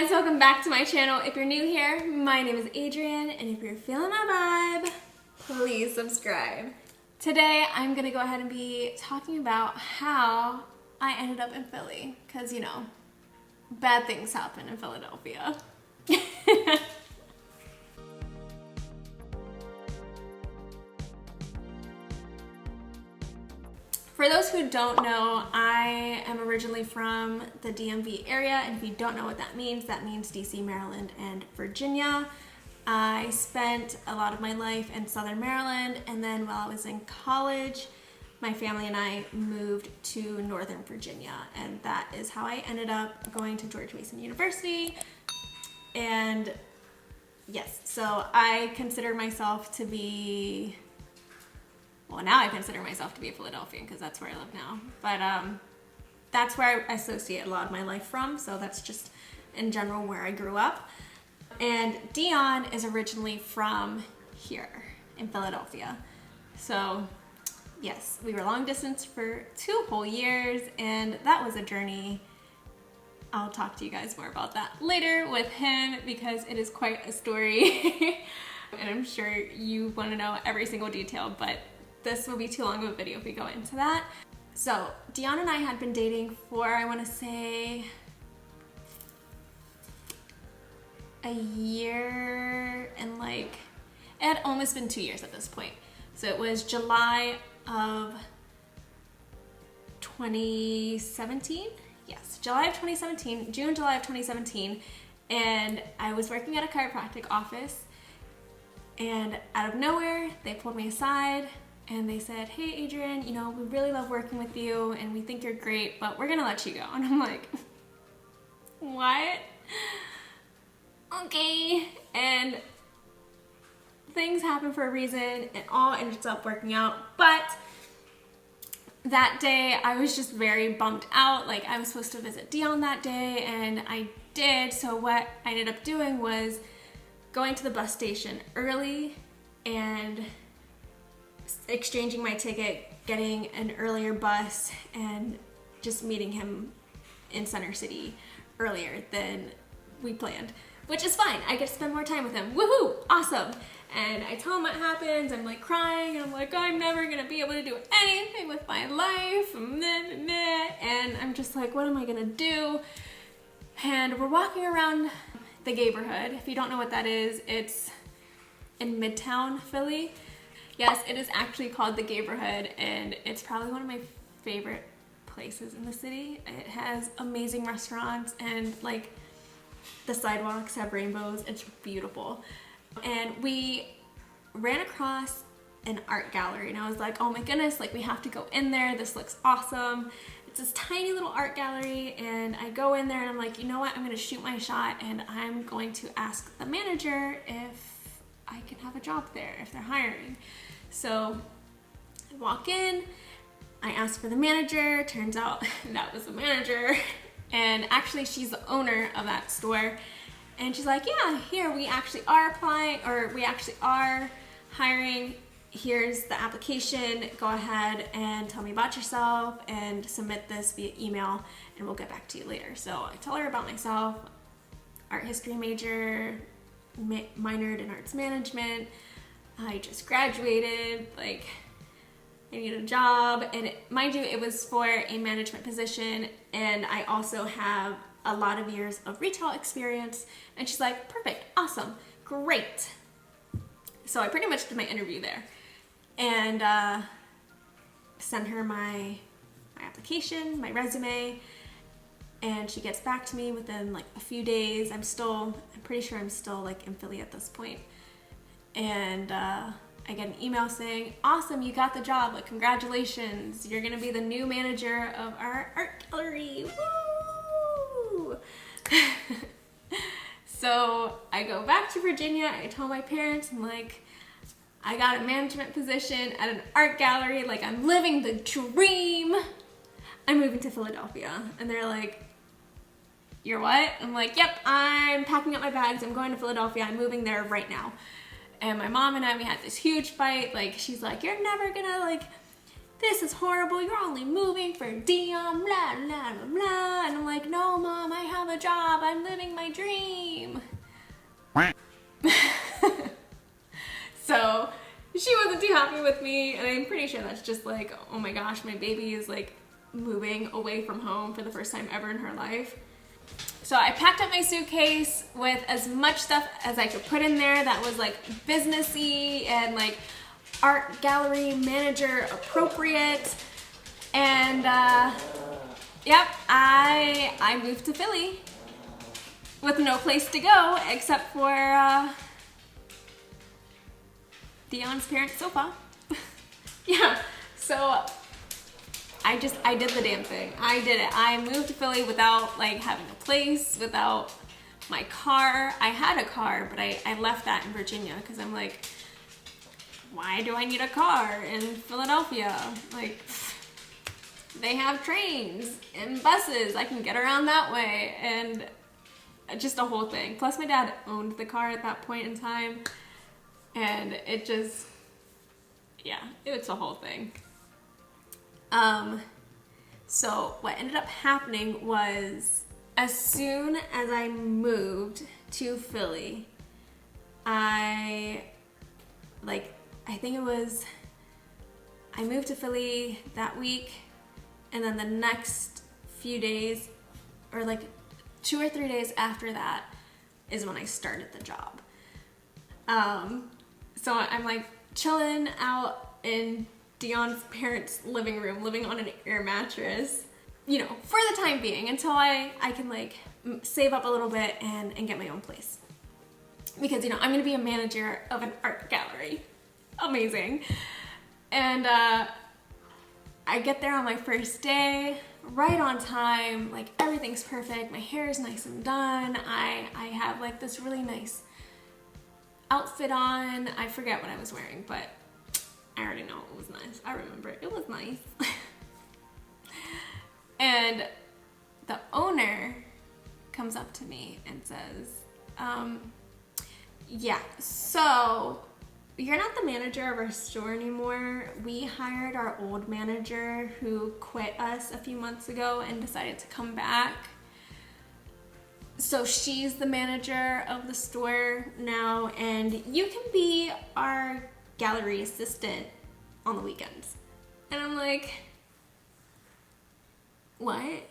guys, welcome back to my channel. If you're new here, my name is Adrianne, and if you're feeling my vibe, please subscribe. Today, I'm gonna go ahead and be talking about how I ended up in Philly, because you know, bad things happen in Philadelphia. For those who don't know, I am originally from the DMV area, and if you don't know what that means DC, Maryland, and Virginia. I spent a lot of my life in Southern Maryland, and then while I was in college, my family and I moved to Northern Virginia, and that is how I ended up going to George Mason University. And yes, so I consider myself to be, well, now I consider myself to be a Philadelphian because that's where I live now. But that's where I associate a lot of my life from. So that's just in general where I grew up. And Dion is originally from here in Philadelphia. So yes, we were long distance for 2 whole years, and that was a journey. I'll talk to you guys more about that later with him because it is quite a story. And I'm sure you want to know every single detail, but this will be too long of a video if we go into that. So Dion and I had been dating for, I want to say, a year, and like, it had almost been 2 years at this point. So it was July of 2017. Yes, July of 2017, June, July of 2017. And I was working at a chiropractic office, and out of nowhere, they pulled me aside and they said, "Hey Adrianne, you know, we really love working with you and we think you're great, but we're gonna let you go." And I'm like, what? Okay. And things happen for a reason. It all ends up working out. But that day I was just very bummed out. Like, I was supposed to visit Dion that day, and I did. So what I ended up doing was going to the bus station early and exchanging my ticket, getting an earlier bus, and just meeting him in Center City earlier than we planned, which is fine. I get to spend more time with him. Woohoo! Awesome! And I tell him what happens. I'm like crying, and I'm like, I'm never gonna be able to do anything with my life. And I'm just like, what am I gonna do? And we're walking around the neighborhood. If you don't know what that is, it's in Midtown Philly. Yes, it is actually called the neighborhood, and it's probably one of my favorite places in the city. It has amazing restaurants, and like the sidewalks have rainbows. It's beautiful. And we ran across an art gallery, and I was like, oh my goodness, like we have to go in there. This looks awesome. It's this tiny little art gallery, and I go in there and I'm like, you know what? I'm gonna shoot my shot, and I'm going to ask the manager if I can have a job there, if they're hiring. So I walk in, I ask for the manager. Turns out that was the manager. And actually she's the owner of that store. And she's like, yeah, here, we actually are applying, or we actually are hiring. Here's the application. Go ahead and tell me about yourself and submit this via email, and we'll get back to you later. So I tell her about myself, art history major, minored in arts management. I just graduated, like I need a job, and mind you, it was for a management position, and I also have a lot of years of retail experience. And she's like, perfect, awesome, great. So I pretty much did my interview there, and sent her my application, my resume, and she gets back to me within like a few days. I'm pretty sure I'm still like in Philly at this point. And I get an email saying, awesome, you got the job, like congratulations, you're gonna be the new manager of our art gallery. Woo! So I go back to Virginia. I tell my parents, I'm like, I got a management position at an art gallery, like I'm living the dream. I'm moving to Philadelphia. And they're like, you're what? I'm like, yep, I'm packing up my bags, I'm going to Philadelphia, I'm moving there right now. And my mom and I, we had this huge fight. Like, she's like, you're never gonna like this is horrible. You're only moving for Dion, blah, blah, blah, blah. And I'm like, no, Mom, I have a job. I'm living my dream. So she wasn't too happy with me, and I'm pretty sure that's just like, oh my gosh, my baby is like moving away from home for the first time ever in her life. So I packed up my suitcase with as much stuff as I could put in there that was like businessy and like art gallery manager appropriate. And yep, I moved to Philly with no place to go except for Dion's parents' sofa. Yeah, so I did the damn thing. I did it. I moved to Philly without like having a place, without my car. I had a car, but I left that in Virginia because I'm like, why do I need a car in Philadelphia? Like, they have trains and buses. I can get around that way, and just a whole thing. Plus my dad owned the car at that point in time, and it just, yeah, it was a whole thing. So what ended up happening was, as soon as I moved to Philly, I moved to Philly that week, and then the next few days, or like 2 or 3 days after that, is when I started the job. So I'm like chilling out in Dion's parents' living room, living on an air mattress, you know, for the time being, until I can like save up a little bit and get my own place. Because, you know, I'm gonna be a manager of an art gallery. Amazing. And I get there on my first day, right on time, like everything's perfect, my hair is nice and done, I have like this really nice outfit on. I forget what I was wearing, but I already know it was nice. I remember it was nice. And the owner comes up to me and says, yeah, so you're not the manager of our store anymore. We hired our old manager who quit us a few months ago and decided to come back. So she's the manager of the store now, and you can be our gallery assistant on the weekends. And I'm like, what?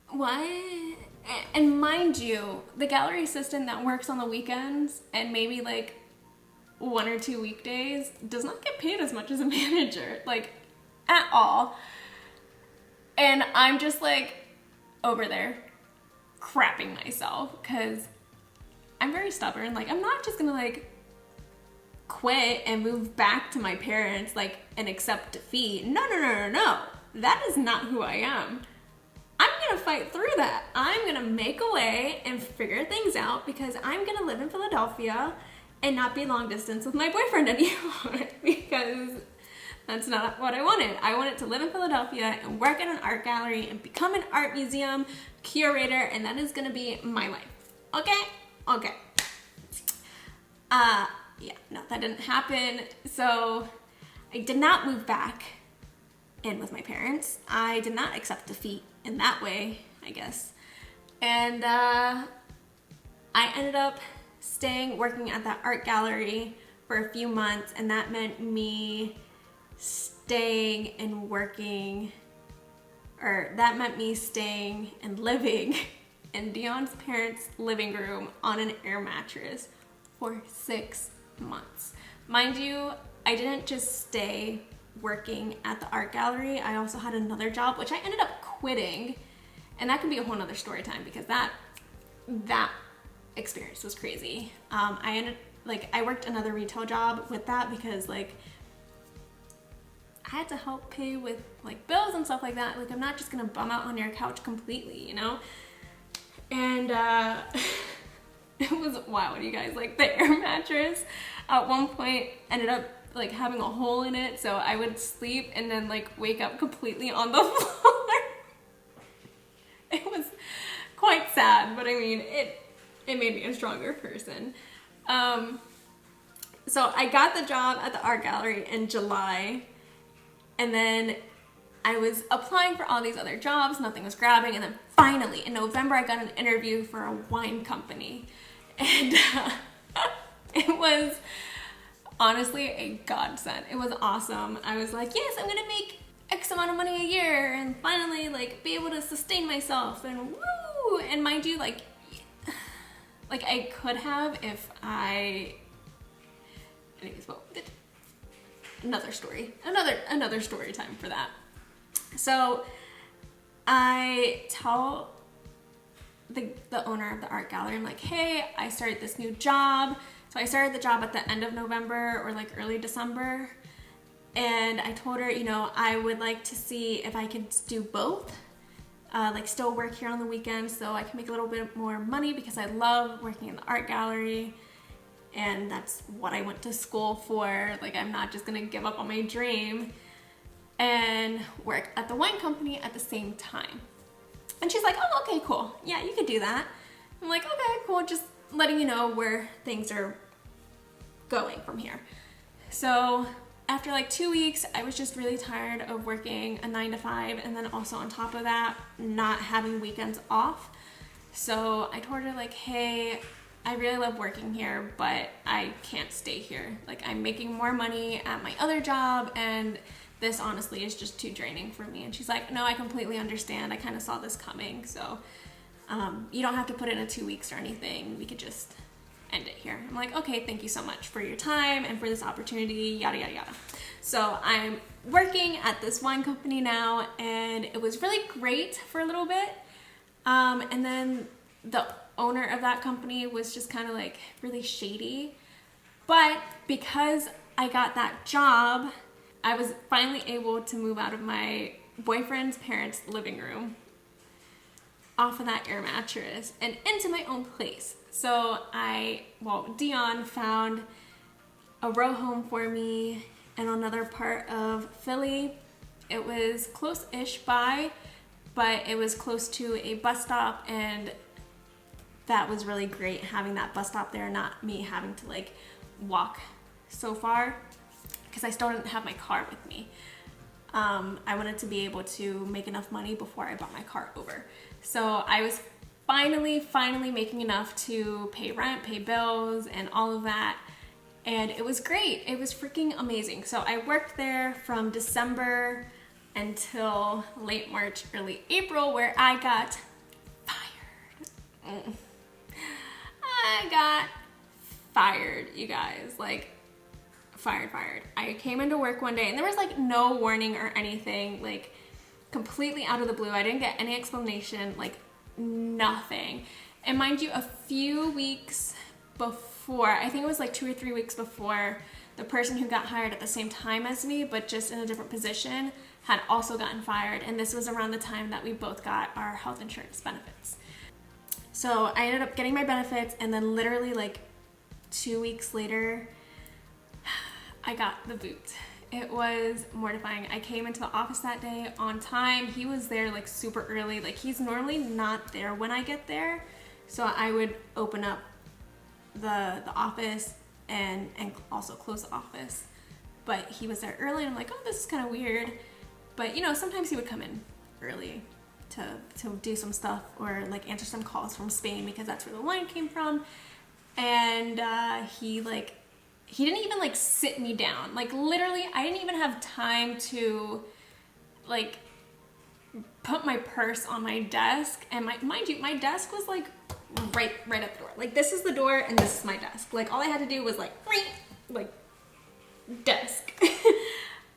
What? And mind you, the gallery assistant that works on the weekends and maybe like 1 or 2 weekdays does not get paid as much as a manager, like at all. And I'm just like over there crapping myself because I'm very stubborn. Like, I'm not just gonna like quit and move back to my parents like and accept defeat. No. That is not who I am. I'm gonna fight through that. I'm gonna make a way and figure things out because I'm gonna live in Philadelphia and not be long distance with my boyfriend anymore because that's not what I wanted. I wanted to live in Philadelphia and work at an art gallery and become an art museum curator, and that is gonna be my life. Okay. Yeah, no, that didn't happen. So I did not move back in with my parents. I did not accept defeat in that way, I guess. And I ended up working at that art gallery for a few months, and that meant me staying and living in Dion's parents' living room on an air mattress for 6 months. Mind you, I didn't just stay working at the art gallery. I also had another job, which I ended up quitting, and that could be a whole nother story time because that experience was crazy. I worked another retail job with that because like I had to help pay with like bills and stuff like that. Like, I'm not just gonna bum out on your couch completely, you know? And it was wild, you guys. Like, the air mattress at one point ended up like having a hole in it, so I would sleep and then like wake up completely on the floor. It was quite sad, but I mean, it made me a stronger person. So I got the job at the art gallery in July, and then I was applying for all these other jobs, nothing was grabbing, and then finally in November I got an interview for a wine company, and it was honestly a godsend. It was awesome. I was like, yes, I'm gonna make X amount of money a year and finally like be able to sustain myself and woo! And mind you, like I could have if anyways, well, another story time for that. So I tell the owner of the art gallery, I'm like, hey, I started this new job. So I started the job at the end of November or like early December. And I told her, you know, I would like to see if I could do both. Like still work here on the weekends so I can make a little bit more money because I love working in the art gallery. And that's what I went to school for. Like, I'm not just gonna give up on my dream and work at the wine company at the same time. And she's like, oh, okay, cool. Yeah, you could do that. I'm like, okay, cool. Just letting you know where things are going from here. So after like 2 weeks, I was just really tired of working a 9 to 5 and then also on top of that, not having weekends off. So I told her like, hey, I really love working here, but I can't stay here. Like, I'm making more money at my other job and this honestly is just too draining for me. And she's like, no, I completely understand. I kind of saw this coming. So you don't have to put in a 2 weeks or anything. We could just end it here. I'm like, okay, thank you so much for your time and for this opportunity, yada, yada, yada. So I'm working at this wine company now and it was really great for a little bit. And then the owner of that company was just kind of like really shady. But because I got that job, I was finally able to move out of my boyfriend's parents' living room, off of that air mattress, and into my own place. So Dion found a row home for me in another part of Philly. It was close-ish by, but it was close to a bus stop, and that was really great having that bus stop there, not me having to like walk so far because I still didn't have my car with me. I wanted to be able to make enough money before I brought my car over. So I was finally making enough to pay rent, pay bills, and all of that. And it was great. It was freaking amazing. So I worked there from December until late March, early April, where I got fired. I got fired, you guys. Like, fired. I came into work one day and there was like no warning or anything, like completely out of the blue. I didn't get any explanation, like nothing. And mind you, a few weeks before, I think it was like 2 or 3 weeks before, the person who got hired at the same time as me, but just in a different position, had also gotten fired. And this was around the time that we both got our health insurance benefits. So I ended up getting my benefits, and then literally like 2 weeks later, I got the boot. It was mortifying. I came into the office that day on time. He was there like super early. Like, he's normally not there when I get there. So I would open up the office and also close the office. But he was there early and I'm like, oh, this is kind of weird. But you know, sometimes he would come in early to do some stuff or like answer some calls from Spain because that's where the wine came from. And he didn't even like sit me down. Like, literally, I didn't even have time to like put my purse on my desk. And mind you, my desk was like right at the door. Like, this is the door and this is my desk. Like, all I had to do was like desk.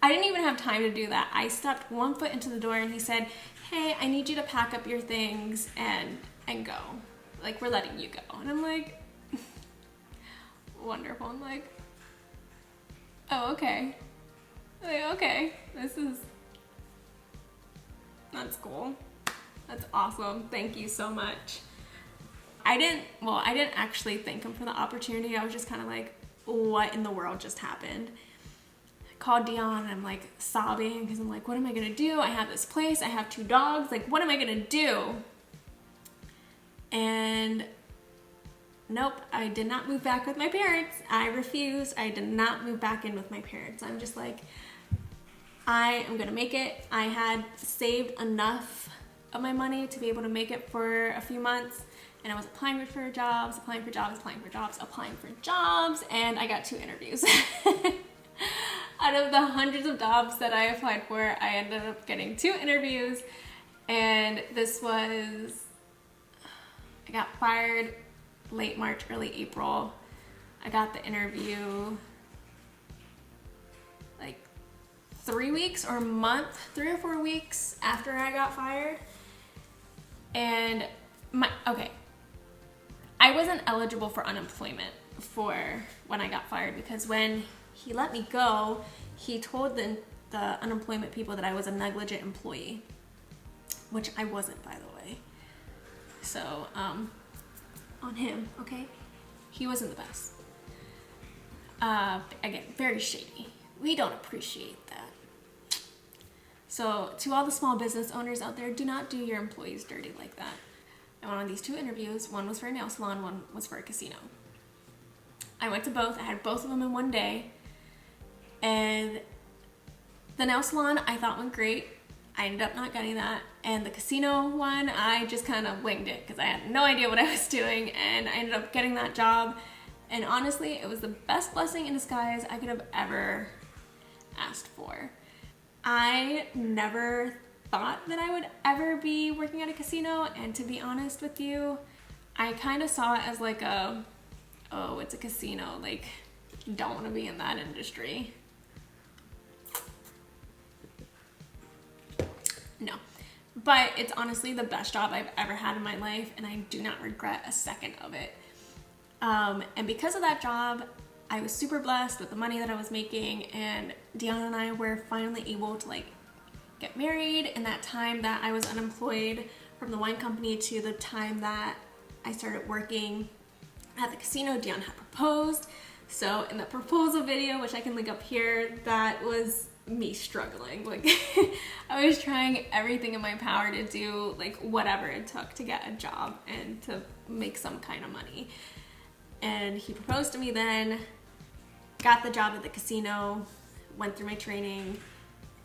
I didn't even have time to do that. I stepped 1 foot into the door and he said, hey, I need you to pack up your things and go. Like, we're letting you go. And I'm like, wonderful. I'm like, oh, okay. Like, okay, that's cool. That's awesome. Thank you so much. I didn't actually thank him for the opportunity. I was just kind of like, what in the world just happened? I called Dion and I'm like sobbing because I'm like, what am I gonna do? I have this place, I have 2 dogs, like what am I gonna do? And nope, I did not move back with my parents. I refused. I did not move back in with my parents. I'm just like, I am gonna make it. I had saved enough of my money to be able to make it for a few months, and I was applying for jobs, and I got 2 interviews. Out of the hundreds of jobs that I applied for, I ended up getting 2 interviews, and I got fired late March, early April. I got the interview like 3 weeks or a month, 3 or 4 weeks after I got fired. And I wasn't eligible for unemployment for when I got fired, because when he let me go, he told the unemployment people that I was a negligent employee, which I wasn't, by the way. So, on him, okay? He wasn't the best. Again, very shady. We don't appreciate that. So, to all the small business owners out there, do not do your employees dirty like that. I went on these 2 interviews. One was for a nail salon, one was for a casino. I went to both. I had both of them in one day. And the nail salon I thought went great. I ended up not getting that. And the casino one, I just kind of winged it because I had no idea what I was doing, and I ended up getting that job. And honestly, it was the best blessing in disguise I could have ever asked for. I never thought that I would ever be working at a casino, and to be honest with you, I kind of saw it as like oh, it's a casino, like, you don't want to be in that industry. No, but it's honestly the best job I've ever had in my life, and I do not regret a second of it. And because of that job, I was super blessed with the money that I was making, and Deanna and I were finally able to like get married in that time that I was unemployed from the wine company to the time that I started working at the casino. Deanna had proposed. So in the proposal video, which I can link up here, that was me struggling. Like, I was trying everything in my power to do like whatever it took to get a job and to make some kind of money. And he proposed to me then, got the job at the casino, went through my training,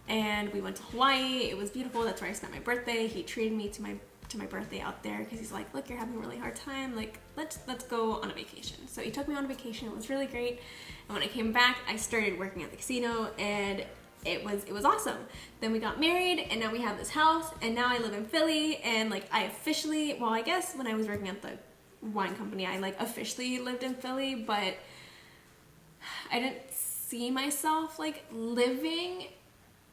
and we went to Hawaii. It was beautiful. That's where I spent my birthday. He treated me to my birthday out there because he's like, look, you're having a really hard time. Like, let's go on a vacation. So he took me on a vacation. It was really great. And when I came back, I started working at the casino, and it was awesome. Then we got married, and now we have this house, and now I live in Philly, and like I officially, well, I guess when I was working at the wine company, I like officially lived in Philly, but I didn't see myself like living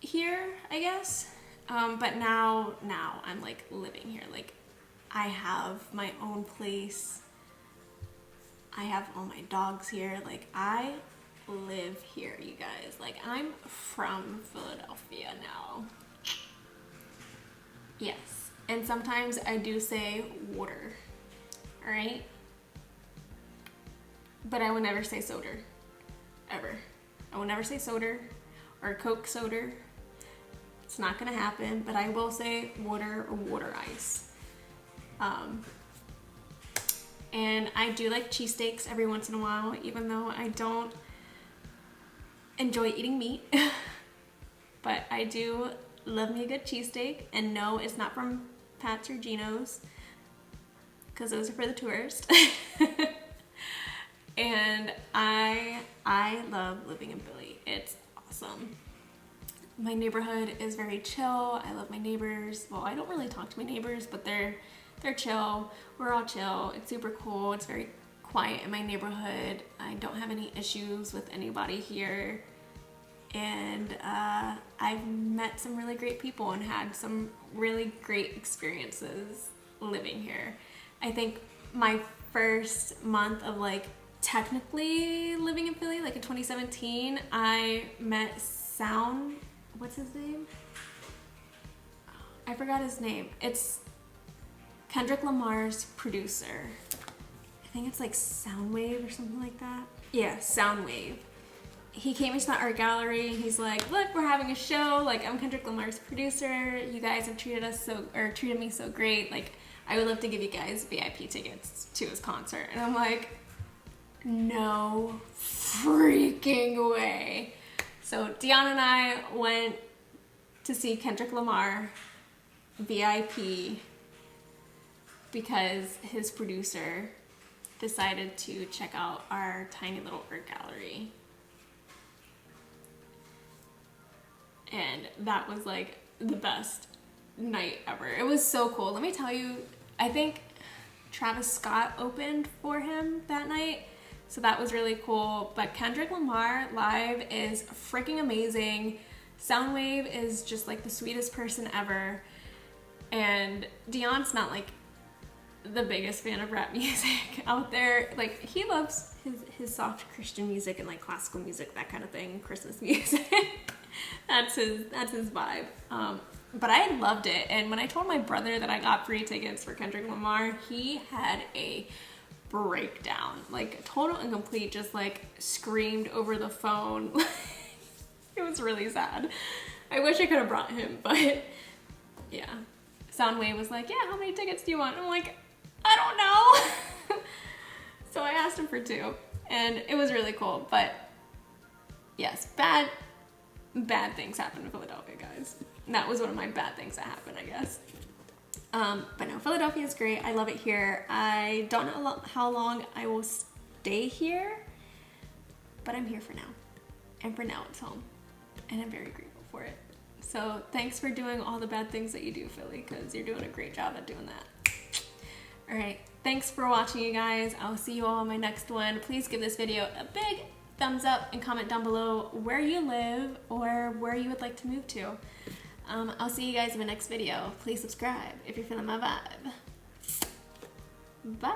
here, I guess. But now I'm like living here. Like, I have my own place. I have all my dogs here. Like, I live here, you guys. Like, I'm from Philadelphia now. Yes. And sometimes I do say water. All right? But I will never say soda. Ever. I will never say soda or Coke soda. It's not gonna happen, but I will say water or water ice. And I do like cheesesteaks every once in a while, even though I don't enjoy eating meat. But I do love me a good cheesesteak, and no, it's not from Pat's or Gino's, because those are for the tourists. And I love living in Philly. It's awesome. My neighborhood is very chill. I love my neighbors. Well, I don't really talk to my neighbors, but they're chill. We're all chill. It's super cool. It's very quiet in my neighborhood. I don't have any issues with anybody here. And I've met some really great people and had some really great experiences living here. I think my first month of like technically living in Philly, like in 2017, I met what's his name? I forgot his name. It's Kendrick Lamar's producer. I think it's like Soundwave or something like that. Yeah, Soundwave. he came into the art gallery. He's like, look, we're having a show. Like, I'm Kendrick Lamar's producer. You guys have treated me so great. Like, I would love to give you guys VIP tickets to his concert. And I'm like, no freaking way. So Dion and I went to see Kendrick Lamar VIP because his producer decided to check out our tiny little art gallery. And that was like the best night ever. It was so cool. Let me tell you, I think Travis Scott opened for him that night. So that was really cool. But Kendrick Lamar live is freaking amazing. Soundwave is just like the sweetest person ever. And Dion's not like the biggest fan of rap music out there. Like, he loves his soft Christian music and like classical music, that kind of thing, Christmas music. That's his vibe. But I loved it. And when I told my brother that I got free tickets for Kendrick Lamar, he had a breakdown, like total and complete, just like screamed over the phone. It was really sad. I wish I could have brought him, but yeah. Soundwave was like, yeah, how many tickets do you want? And I'm like, I don't know. So I asked him for 2, and it was really cool. But yes, bad things happened in Philadelphia, guys. That was one of my bad things that happened, I guess. But no, Philadelphia is great. I love it here. I don't know how long I will stay here, but I'm here for now. And for now, it's home. And I'm very grateful for it. So thanks for doing all the bad things that you do, Philly, because you're doing a great job at doing that. All right, thanks for watching, you guys. I'll see you all in my next one. Please give this video a big thumbs up and comment down below where you live or where you would like to move to. I'll see you guys in my next video. Please subscribe if you're feeling my vibe. Bye.